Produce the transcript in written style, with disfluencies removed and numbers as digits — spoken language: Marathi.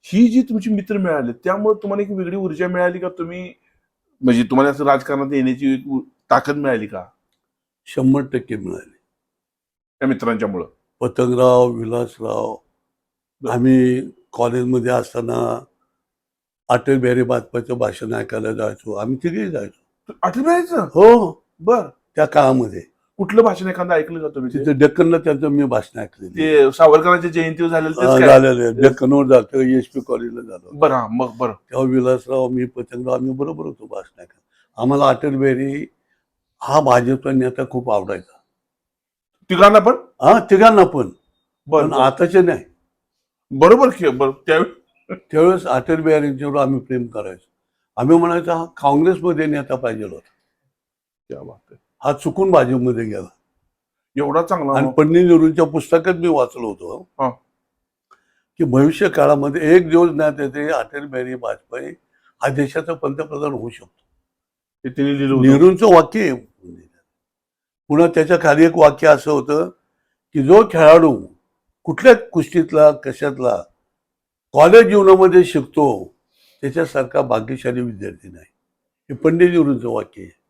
ही जी तुमची मित्र मिळाले त्यामुळे तुम्हाला एक वेगळी ऊर्जा मिळाली का? तुम्ही म्हणजे तुम्हाला असं राजकारणात येण्याची एक ताकद मिळाली का 100% मिळाली. त्या मित्रांच्यामुळं? पतंगराव, विलासराव, आम्ही कॉलेजमध्ये असताना अटल बिहारी वाजपेयीचं भाषण ऐकायला जायचो. आम्ही तिघेही जायचो. अटल बिहारीचं? हो, बर. त्या काळामध्ये. कुठलं भाषण एखादं ऐकलं का तुम्ही? तिथे डेक्कनला त्यांचं मी भाषण ऐकलेलं. ते सावरकरांच्या जयंतीवर झालेलं तेच काय? झालेलं आहे. डेक्कनवर झालं, एच.पी. कॉलेजला झालं. बरं, हा, मग बरं. तेव्हा विलासराव, मी, पतंगराव आम्ही बरोबर होतो भाषण ऐकायला. आम्हाला अटल बिहारी हा भाजपचा नेता खूप आवडायचा. तिघांना पण? हा, तिघांना पण. बरं, पण आताचे नाही. बरोबर की. बरं, त्यावेळेस अटल बिहारींच्यावर आम्ही प्रेम करायचो. आम्ही म्हणायचो हा काँग्रेसमध्ये नेता पाहिजे होता. क्या बात आहे. हा चुकून भाजपमध्ये गेला. एवढा चांगला. आणि पंडित नेहरूंच्या पुस्तकात मी वाचलं होतं हा. की भविष्य काळामध्ये एक दिवस ना ते अटल बिहारी वाजपेयी हा देशाचा पंतप्रधान होऊ शकतो. ते तिने लिहिलं होतं. नेहरूंचं वाक्य आहे. पुन्हा त्याच्या खाली एक वाक्य असं होतं की जो खेळाडू कुठल्या कुस्तीतला कशातला कॉलेज जीवनामध्ये शिकतो त्याच्यासारखा भाग्यशाली विद्यार्थी नाही. हे पंडित नेहरूंचं वाक्य आहे.